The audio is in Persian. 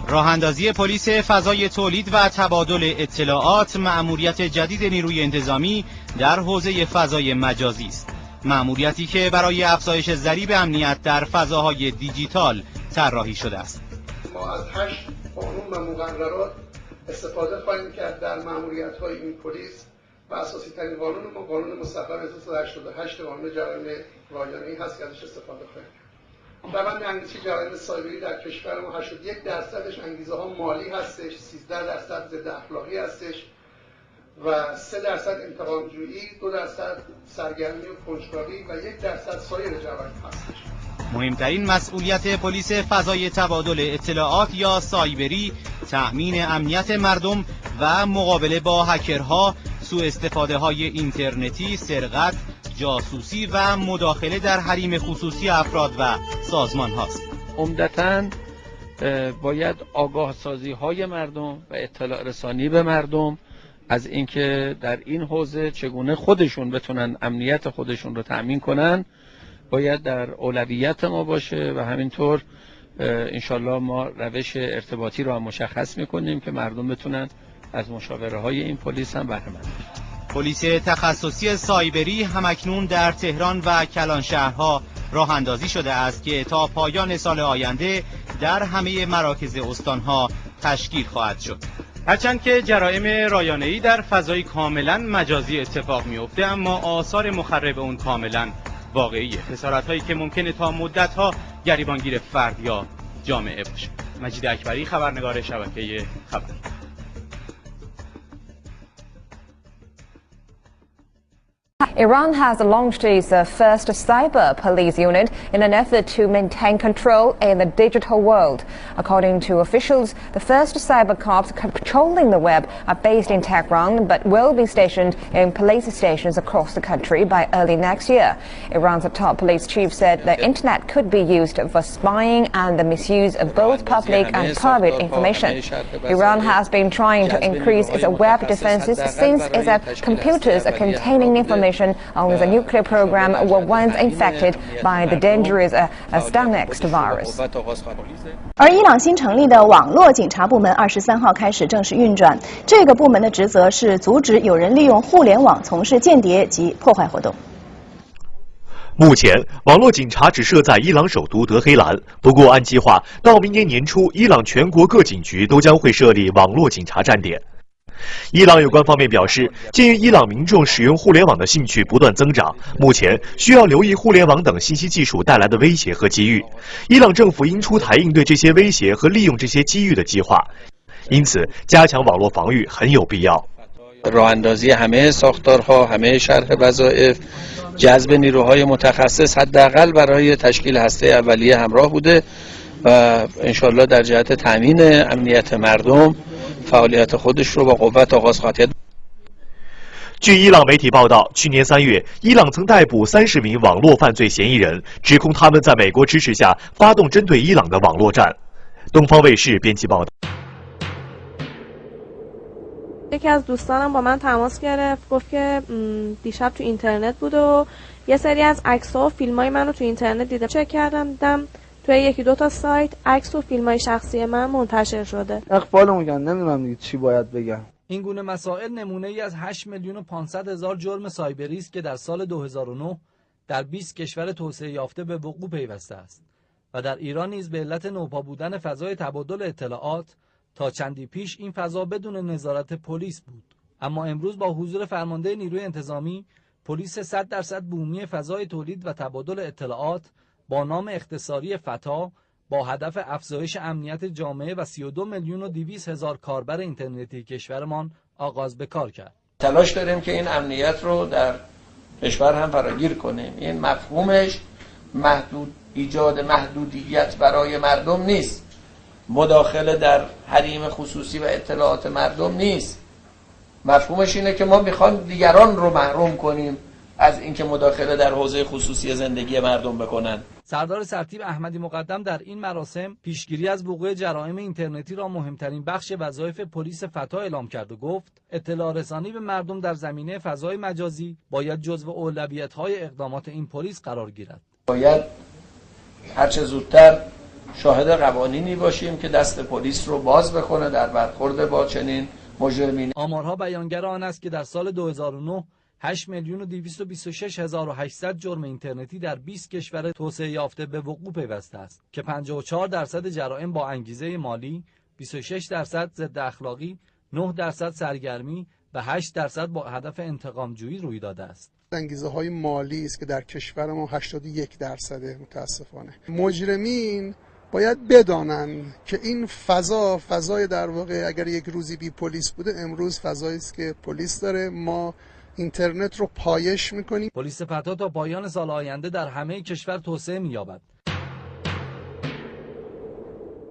راه‌اندازی پلیس فضای تولید و تبادل اطلاعات مأموریت جدید نیروی انتظامی در حوزه فضای مجازی است. مأموریتی که برای افزایش ضریب امنیت در فضاهای دیجیتال طراحی شده است. ما از 8 قانون و مقررات استفاده خواهیم کرد در مأموریت‌های این پلیس و اساسی ترین قانون ما قانون مصوب 1388 قانون جرایم رایانه‌ای هست که ازش استفاده خواهیم کرد. روند انگیزشی جرایم سایبری در کشور ما 81% انگیزه ها مالی هستش، 13% ضد اخلاقی هستش و 3% انتقام جویی، 2% سرگرمی و کنجکاوی و 1% سایر جرایم هستش. مهمترین مسئولیت پلیس فضای تبادل اطلاعات یا سایبری تأمین امنیت مردم و مقابله با هکرها، سوء استفاده های اینترنتی، سرقت، جاسوسی و مداخله در حریم خصوصی افراد و سازمان هاست. عمدتاً باید آگاه سازی های مردم و اطلاع رسانی به مردم از اینکه در این حوزه چگونه خودشون بتونن امنیت خودشون رو تأمین کنن باید در اولویت ما باشه و همینطور انشالله ما روش ارتباطی رو هم مشخص میکنیم که مردم بتونن از مشاوره های این پلیس هم بهره مند بشن. پلیس تخصصی سایبری همکنون در تهران و کلانشهرها راه اندازی شده است که تا پایان سال آینده در همه مراکز استانها تشکیل خواهد شد. هرچند که جرایم رایانه‌ای در فضای کاملا مجازی اتفاق میفته، اما آثار مخرب اون کاملا واقعیه. خسارت‌هایی که ممکنه تا مدت‌ها گریبانگیر فرد یا جامعه باشه. مجید اکبری، خبرنگار شبکه خبر. Iran has launched its first cyber police unit in an effort to maintain control in the digital world. According to officials, the first cyber cops patrolling the web are based in Tehran but will be stationed in police stations across the country by early next year. Iran's top police chief said the internet could be used for spying and the misuse of both public and private information. Iran has been trying to increase its web defenses since its computers containing information on the nuclear program were once infected by the dangerous Stuxnet virus. 而伊朗新成立的网络警察部门23号开始正式运转。这个部门的职责是阻止有人利用互联网从事间谍及破坏活动。目前，网络警察只设在伊朗首都德黑兰。不过，按计划，到明年年初，伊朗全国各警局都将会设立网络警察站点。伊朗有关方面表示，鉴于伊朗民众使用互联网的兴趣不断增长，目前需要留意互联网等信息技术带来的威胁和机遇。伊朗政府应出台应对这些威胁和利用这些机遇的计划，因此加强网络防御很有必要。راه‌اندازی همه ساختارها، همه شرح وظایف، جذب نیروهای متخصص حداقل برای تشکیل هسته اولیه همراه بوده و انشالله در جهت تامین امنیت مردم فعالیت خودش رو با قوت آغاز خواهد کرد.据伊朗媒体报道，去年3月，伊朗曾逮捕30名网络犯罪嫌疑人，指控他们在美国支持下发动针对伊朗的网络战。东方卫视编辑报道。یکی از دوستانم با من تماس گرفت، گفت که دیشب تو اینترنت بود و یه سری از عکس‌ها و فیلم‌های منو تو اینترنت دیدم. چک کردم دیدم توی یکی دو تا سایت عکس و فیلم‌های شخصی من منتشر شده. اقبالمون میگن، نمیدونم دیگه چی باید بگم. این گونه مسائل نمونه‌ای از 8,500,000 جرم سایبری است که در سال 2009 در 20 کشور توسعه یافته به وقوع پیوسته است و در ایران نیز به علت نوپا بودن فضای تبادل اطلاعات تا چندی پیش این فضا بدون نظارت پلیس بود. اما امروز با حضور فرمانده نیروی انتظامی، پلیس 100% بومی فضای تولید و تبادل اطلاعات با نام اختصاری فتا با هدف افزایش امنیت جامعه و 32,200,000 کاربر اینترنتی کشورمان آغاز به کار کرد. تلاش داریم که این امنیت رو در کشور هم فراگیر کنیم. این مفهومش ایجاد محدودیت برای مردم نیست. مداخله در حریم خصوصی و اطلاعات مردم نیست. مفهومش اینه که ما میخوایم دیگران رو محروم کنیم از اینکه مداخله در حوزه خصوصی زندگی مردم بکنن. سردار سرتیپ احمدی مقدم در این مراسم پیشگیری از وقوع جرایم اینترنتی را مهمترین بخش وظایف پلیس فتا اعلام کرد و گفت اطلاع رسانی به مردم در زمینه فضای مجازی باید جزو اولویت‌های اقدامات این پلیس قرار گیرد. باید هرچه زودتر شاهد قوانینی باشیم که دست پلیس رو باز بکنه در برخورد با چنین مجرمین. آمارها بیانگر آن است که در سال 2009 8,226,800 جرم اینترنتی در 20 کشور توسعه یافته به وقوع پیوسته است که 54% جرائم با انگیزه مالی، 26% ضد اخلاقی، 9% سرگرمی و 8% با هدف انتقام‌جویی روی داده است. انگیزه‌های مالی است که در کشور ما 81% متاسفانه. مجرمین باید بدانن که این فضای در واقع اگر یک روزی بی پلیس بوده، امروز فضایی است که پلیس داره. ما اینترنت رو پایش میکنیم. پلیس فتا تا پایان سال آینده در همه کشور توسعه می‌یابد